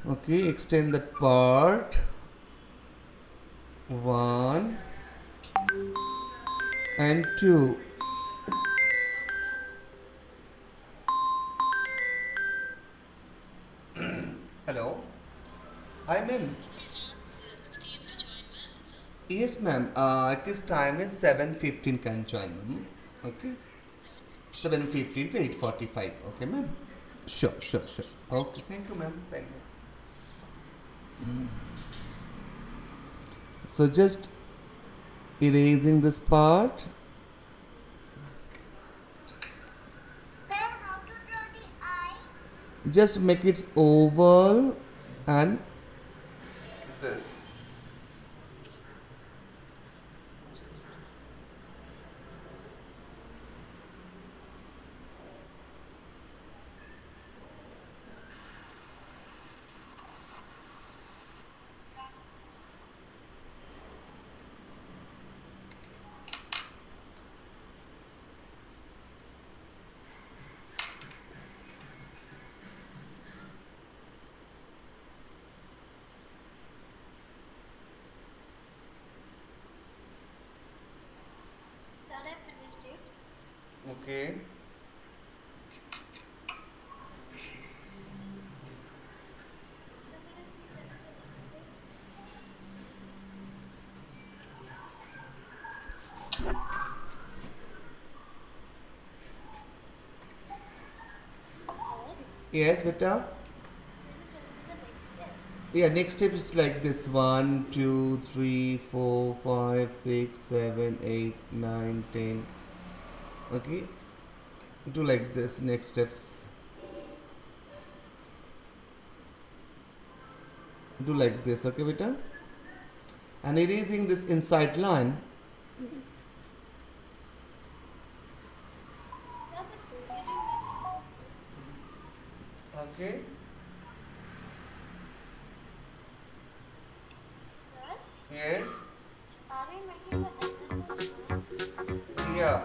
Okay, extend that part. One and two. Hello. Hi, ma'am. Yes, ma'am. It is time is 7:15. Can join, ma'am. Okay. 7:15 to 8:45. Okay, ma'am. Sure, sure, sure. Okay. Thank you, ma'am. Thank you. So just erasing this part. Just make it oval and this. Okay. Yes, beta. Yeah, next step is like this: 1, 2, 3, 4, 5, 6, 7, 8, 9, 10. Okay, do like this. Next steps. Do like this. Okay, beta. And erasing this inside line. Okay. Yes. Yeah.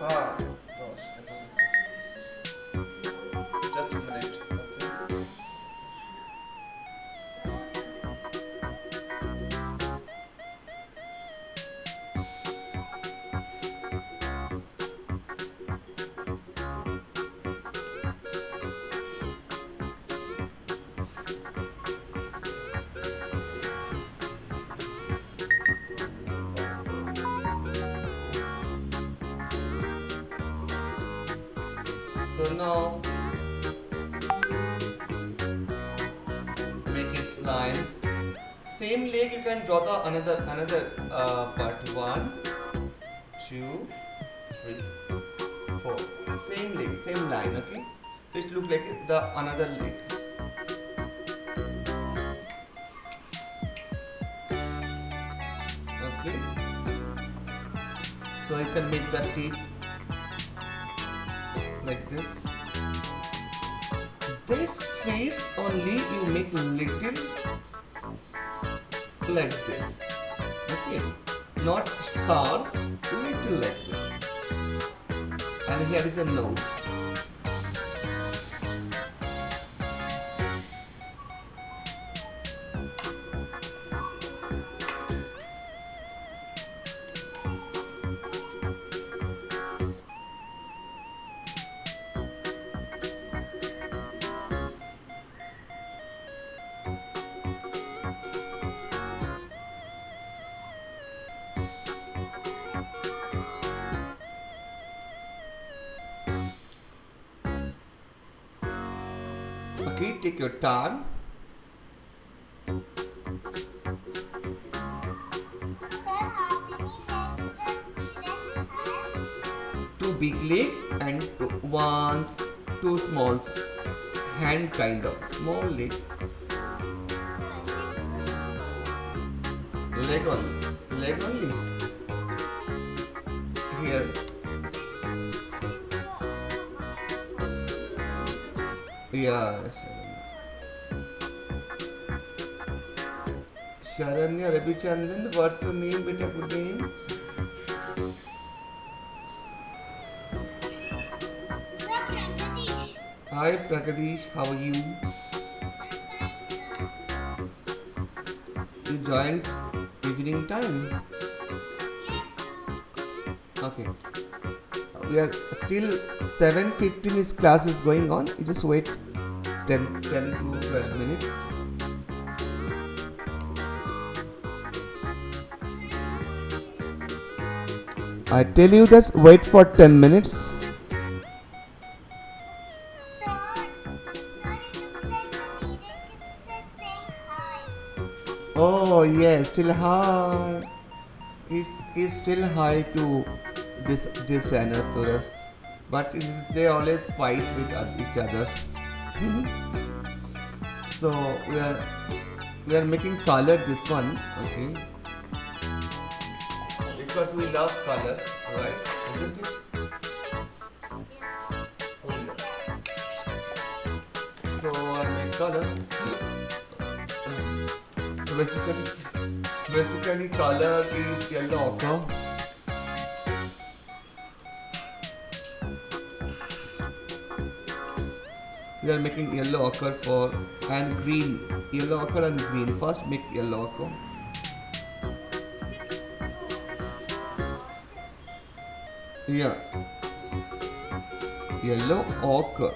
Ah. Gosh, just a minute. Okay. So now make it slime. Same leg you can draw the another part. 1, 2, 3, 4. Same leg, same line. Okay. So it look like the another legs. Okay. So you can make the teeth like this. This face only you make little like this. Okay. Not sharp, little like this. And here is a nose. Okay, take your time. Two big leg and two small hand kind of small leg. leg only. Leg only. Here. Yeah, Sharanya Rabichandran, what's your name, beta? Good name? Hi Pragadish, how are you? You joined evening time? Okay. We are still 7:15 is class is going on. You just wait 10 to 12 minutes. I tell you that wait for 10 minutes. Oh yes, still high. Is still high to this dinosaurs, but they always fight with each other. So we are making color this one, okay? Because we love color, right? Isn't it? So I make color. Basically color is yellow ochre. We are making yellow ochre for and green. Yellow ochre and green. First make yellow ochre. Yeah. Yellow ochre.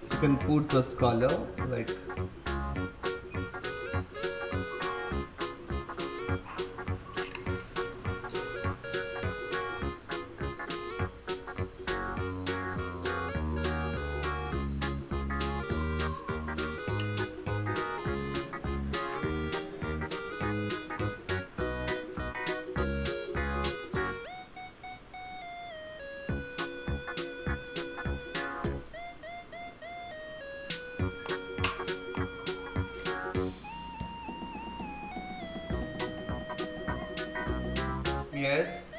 So you can put this color like yes.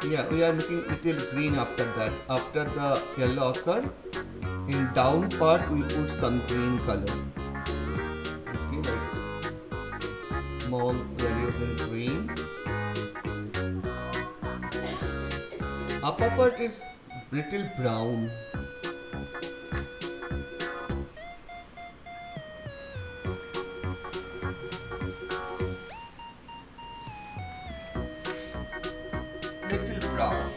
Yeah, we are making little green after that. After the yellow ochre, in down part we put some green color. Okay, like small values in green. Upper part is little brown. Little brown.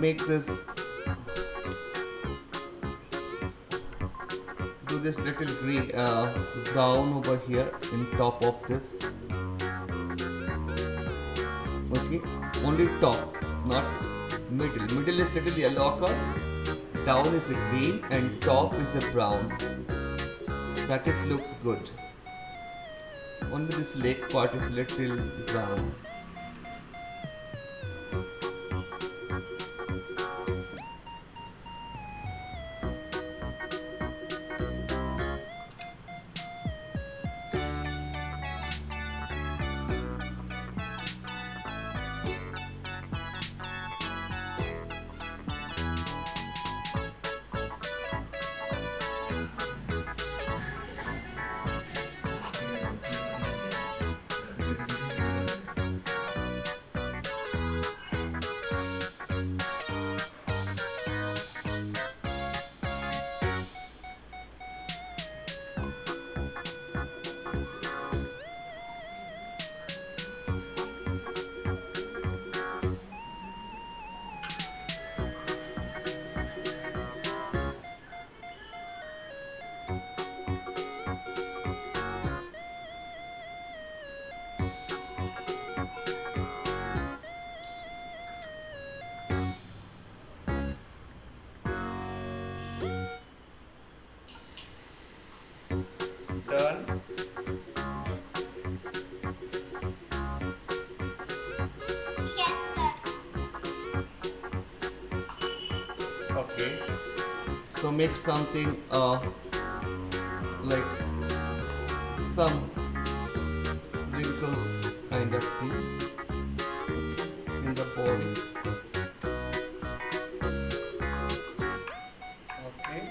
make this, do this little green, brown over here in top of this. Okay, only top, not middle. Middle is little yellow ochre, down is a green, and top is a brown. That is looks good. Only this lake part is little brown. Done. Okay. So make something like some wrinkles kind of thing in the body. Okay.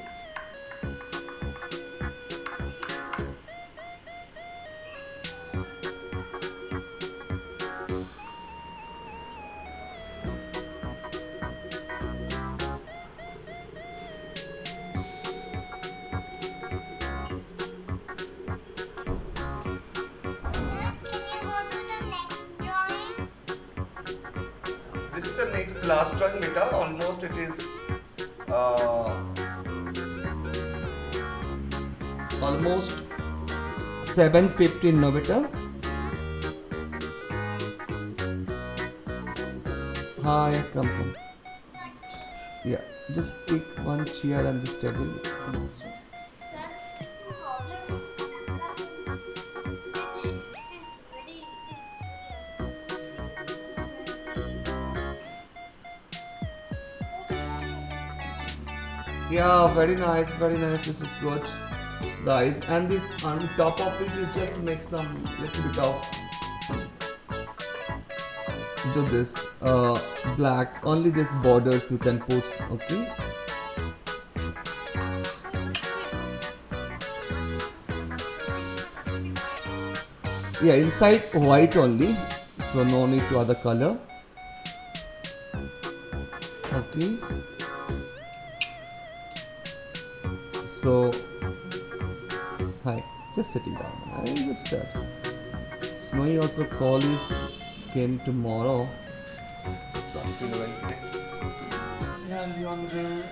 This is the next last drawing, beta. Almost it is almost 7:15, no beta. Hi, come from. Yeah, just pick one chair and this table. This one. Yeah, very nice, very nice. This is good, guys. And this on top of it is just to make some little bit of do this black. Only this borders you can put. Okay. Yeah, inside white only, so no need to other color. Okay. So, hi, just sitting down. I will start. Snowy also call is came tomorrow. Yeah, Leon will.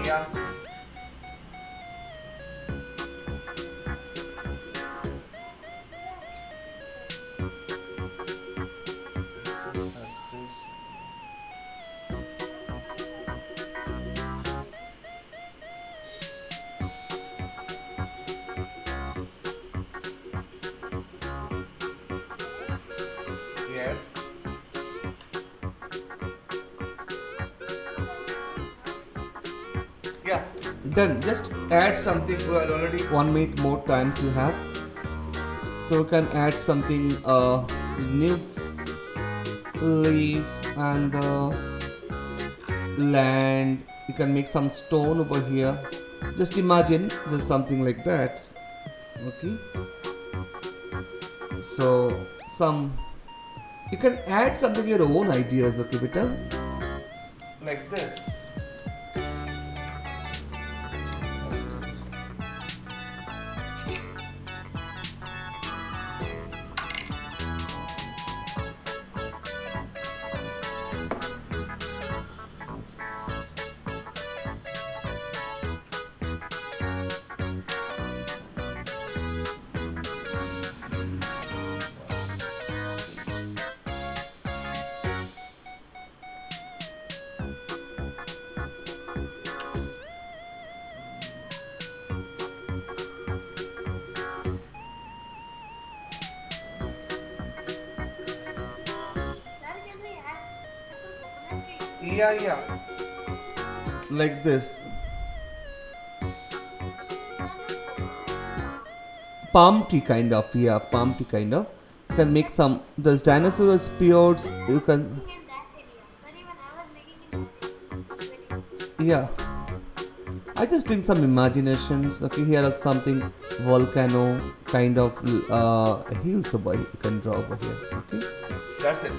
Yeah. Yes. Yeah, done. Just add something. Well, already 1 minute more times you have. So we can add something new leaf and land. You can make some stone over here. Just imagine just something like that. Okay. So some you can add something your own ideas. Okay, beta. Like this. Yeah. Like this. Palm tree kind of. Yeah, palm tree kind of. You can make some. There's dinosaur spears. You can. Yeah. I just doing some imaginations. Okay, here are something volcano kind of hills over here. You can draw over here. Okay. That's it.